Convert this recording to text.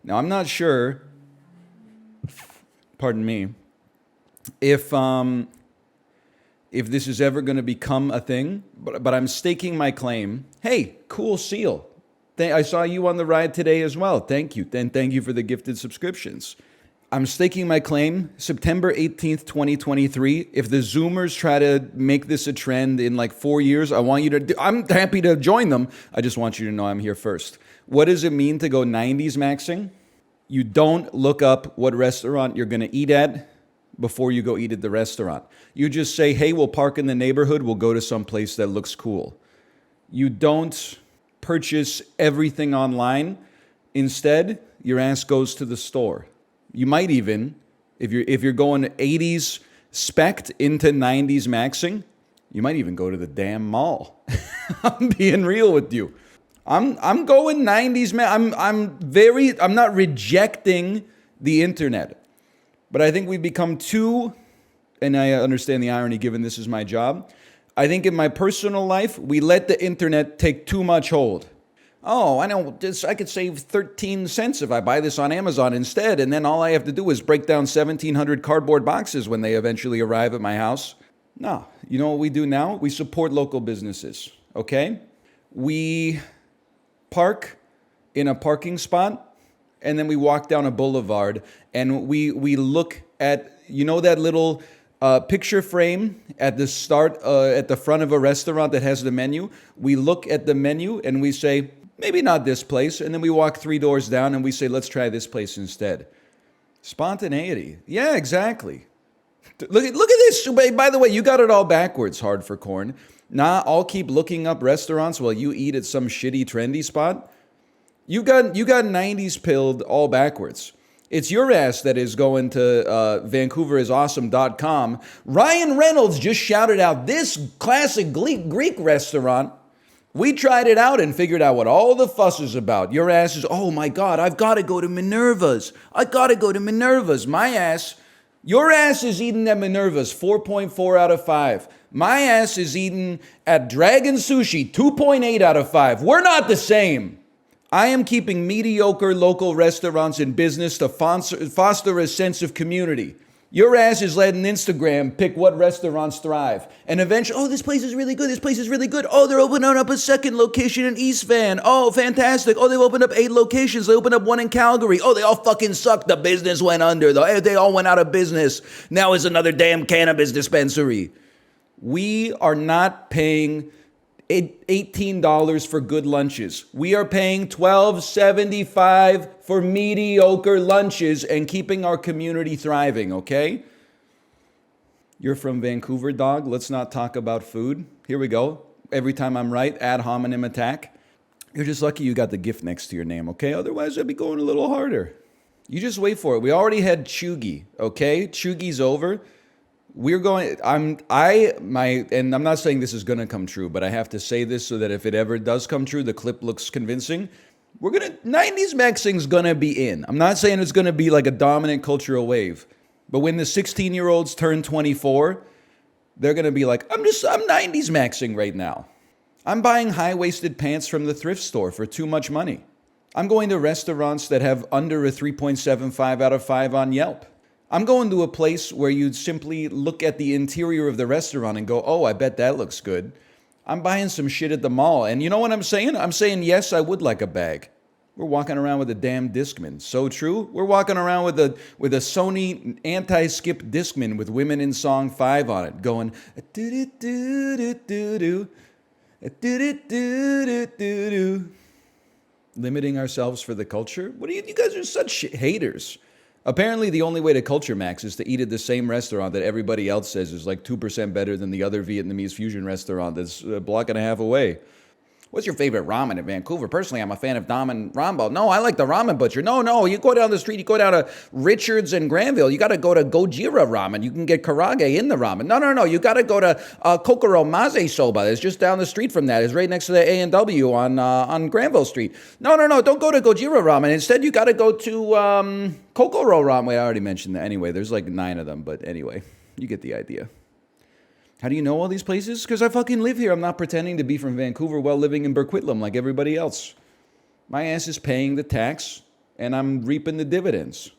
Now, I'm not sure, pardon me, if this is ever going to become a thing, but I'm staking my claim. Hey, cool seal. I saw you on the ride today as well. Thank you. And thank you for the gifted subscriptions. I'm staking my claim, September 18th, 2023. If the Zoomers try to make this a trend in like 4 years, I'm happy to join them. I just want you to know I'm here first. What does it mean to go 90s maxing? You don't look up what restaurant you're going to eat at before you go eat at the restaurant. You just say, hey, we'll park in the neighborhood. We'll go to some place that looks cool. You don't purchase everything online. Instead, your ass goes to the store. You might even, if you're going 80s spec'd into 90s maxing, you might even go to the damn mall. I'm being real with you. I'm going 90s, man. I'm not rejecting the internet, but I think we've become too, and I understand the irony given this is my job. I think in my personal life, we let the internet take too much hold. Oh, I know, I could save 13 cents if I buy this on Amazon instead, and then all I have to do is break down 1,700 cardboard boxes when they eventually arrive at my house. No, you know what we do now? We support local businesses, okay? We park in a parking spot, and then we walk down a boulevard, and we look at, you know, that little picture frame at the start, at the front of a restaurant that has the menu. We look at the menu and we say, maybe not this place. And then we walk 3 doors down and we say, let's try this place instead. Spontaneity. Yeah, exactly. Look at this. By the way, you got it all backwards, Hard for Corn. Nah, I'll keep looking up restaurants while you eat at some shitty trendy spot. You got 90s pilled all backwards. It's your ass that is going to VancouverisAwesome.com. Ryan Reynolds just shouted out this classic Greek restaurant. We tried it out and figured out what all the fuss is about. Your ass is, oh my God, I've got to go to Minerva's. My ass, your ass is eating at Minerva's, 4.4 out of 5. My ass is eating at Dragon Sushi, 2.8 out of 5. We're not the same. I am keeping mediocre local restaurants in business to foster a sense of community. Your ass is letting Instagram pick what restaurants thrive. And eventually, oh, this place is really good. Oh, they're opening up a second location in East Van. Oh, fantastic. Oh, they've opened up 8 locations. They opened up 1 in Calgary. Oh, they all fucking suck. The business went under. They all went out of business. Now it's another damn cannabis dispensary. We are not paying $18 for good lunches. We are paying $12.75 for mediocre lunches and keeping our community thriving, okay? You're from Vancouver, dog. Let's not talk about food. Here we go. Every time I'm right, ad hominem attack. You're just lucky you got the gift next to your name, okay? Otherwise, I'd be going a little harder. You just wait for it. We already had Chugi, okay? Chugi's over. We're going, and I'm not saying this is going to come true, but I have to say this so that if it ever does come true, the clip looks convincing. 90s maxing's going to be in. I'm not saying it's going to be like a dominant cultural wave, but when the 16-year-olds turn 24, they're going to be like, I'm 90s maxing right now. I'm buying high-waisted pants from the thrift store for too much money. I'm going to restaurants that have under a 3.75 out of 5 on Yelp. I'm going to a place where you'd simply look at the interior of the restaurant and go, oh, I bet that looks good. I'm buying some shit at the mall. And you know what I'm saying? I'm saying, yes, I would like a bag. We're walking around with a damn Discman. So true. We're walking around with a Sony anti-skip Discman with Women in Song 5 on it, going, limiting ourselves for the culture. What are you guys are such haters. Apparently, the only way to culture max is to eat at the same restaurant that everybody else says is like 2% better than the other Vietnamese fusion restaurant that's a block and a half away. What's your favorite ramen in Vancouver? Personally, I'm a fan of Dom and Rambo. No, I like the Ramen Butcher. No, you go down the street, you go down to Richards and Granville, you got to go to Gojira Ramen. You can get karage in the ramen. No, you got to go to Kokoro Maze Soba. It's just down the street from that. It's right next to the A&W on Granville Street. No, don't go to Gojira Ramen. Instead, you got to go to Kokoro Ramen. Wait, I already mentioned that. Anyway, there's like 9 of them, but anyway, you get the idea. How do you know all these places? Because I fucking live here. I'm not pretending to be from Vancouver while living in Burquitlam like everybody else. My ass is paying the tax and I'm reaping the dividends.